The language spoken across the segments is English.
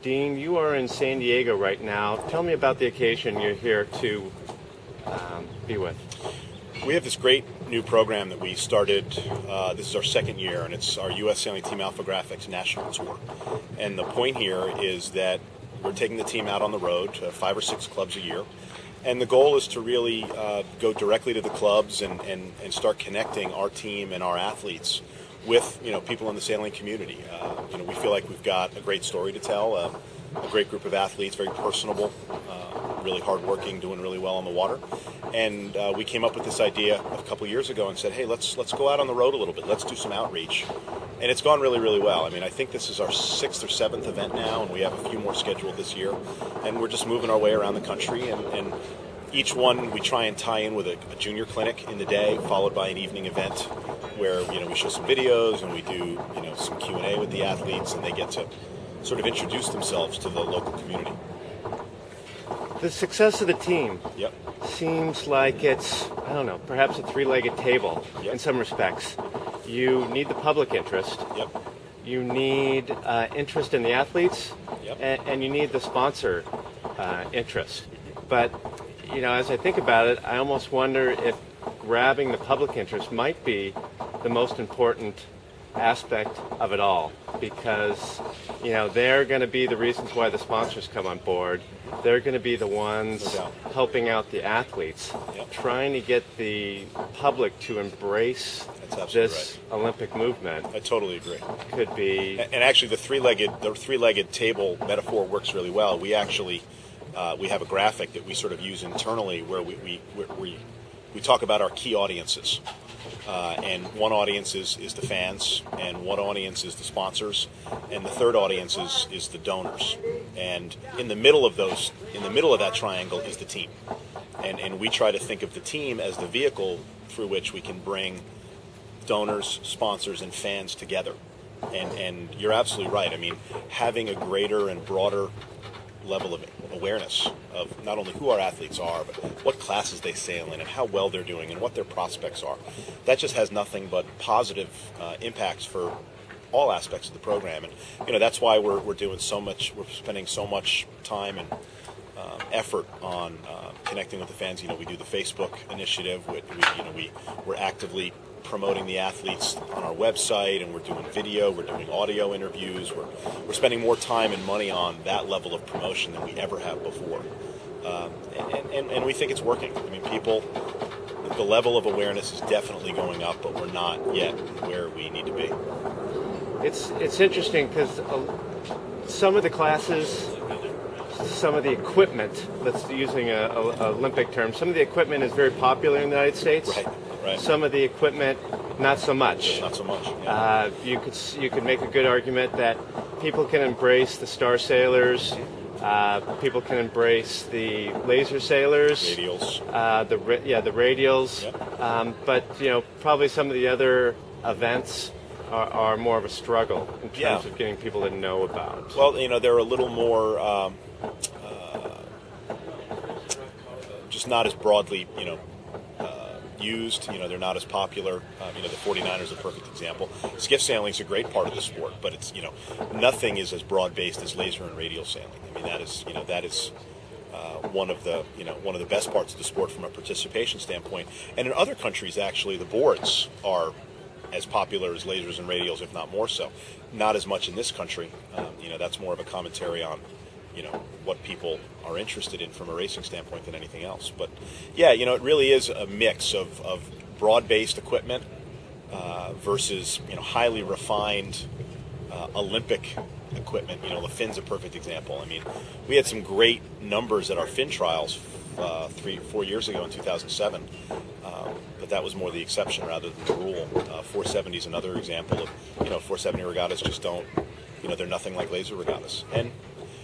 Dean, you are in San Diego right now. Tell me about the occasion you're here to be with. We have this great new program that we started. This is our second year, and it's our U.S. Sailing Team Alphagraphics National Tour. And the point here is that we're taking the team out on the road to 5 or 6 clubs a year. And the goal is to really go directly to the clubs and start connecting our team and our athletes with people in the sailing community. We feel like we've got a great story to tell, a great group of athletes, very personable, really hardworking, doing really well on the water. And we came up with this idea a couple years ago and said, hey, let's go out on the road a little bit. Let's do some outreach. And it's gone really, really well. I mean, I think this is our 6th or 7th event now, and we have a few more scheduled this year. And we're just moving our way around the country. And each one we try and tie in with a junior clinic in the day, followed by an evening event where we show some videos and we do some Q&A with the athletes, and they get to sort of introduce themselves to the local community. The success of the team Yep. seems like it's, I don't know, perhaps a three-legged table Yep. in some respects. You need the public interest. Yep. You need interest in the athletes. Yep. And you need the sponsor interest. But, as I think about it, I almost wonder if grabbing the public interest might be the most important aspect of it all, because they're going to be the reasons why the sponsors come on board. They're going to be the ones helping out the athletes. Yep. Trying to get the public to embrace this Olympic movement. I totally agree. Could be, and actually the three-legged table metaphor works really well. We actually we have a graphic that we sort of use internally where we talk about our key audiences. And one audience is the fans, and one audience is the sponsors, and the third audience is the donors. And in the middle of that triangle is the team. And we try to think of the team as the vehicle through which we can bring donors, sponsors, and fans together. And you're absolutely right. I mean, having a greater and broader level of awareness of not only who our athletes are, but what classes they sail in and how well they're doing and what their prospects are. That just has nothing but positive impacts for all aspects of the program. And that's why we're doing so much. We're spending so much time and effort on connecting with the fans. We do the Facebook initiative. We're actively promoting the athletes on our website, and we're doing video, we're doing audio interviews, we're spending more time and money on that level of promotion than we ever have before, and we think it's working. I mean, the level of awareness is definitely going up, but we're not yet where we need to be. it's interesting because some of the classes, some of the equipment, that's using a Olympic term, some of the equipment is very popular in the United States. Right. Some of the equipment, not so much. Not so much. Yeah. You could make a good argument that people can embrace the star sailors. People can embrace the laser sailors. Radials. The radials. Yep. But probably some of the other events are more of a struggle in terms of getting people to know about. Well, they're a little more just not as broadly, used. They're not as popular. The 49ers is a perfect example. Skiff sailing is a great part of the sport, but it's nothing is as broad based as laser and radial sailing. I mean, that is one of the best parts of the sport from a participation standpoint. And in other countries, actually, the boards are as popular as lasers and radials, if not more so. Not as much in this country. That's more of a commentary on what people are interested in from a racing standpoint than anything else. But yeah, it really is a mix of broad-based equipment versus highly refined Olympic equipment. The fin's a perfect example. I mean, we had some great numbers at our fin trials 3-4 years ago in 2007, but that was more the exception rather than the rule. 470 is another example of 470 regattas just don't, they're nothing like laser regattas. And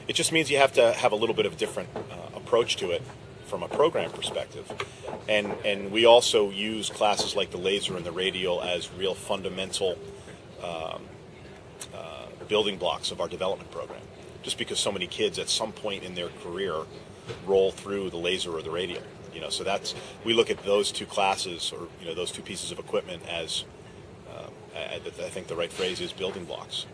it just means you have to have a little bit of a different approach to it from a program perspective. And we also use classes like the laser and the radial as real fundamental building blocks of our development program. Just because so many kids at some point in their career roll through the laser or the radial. So we look at those two classes or those two pieces of equipment as I think the right phrase is building blocks.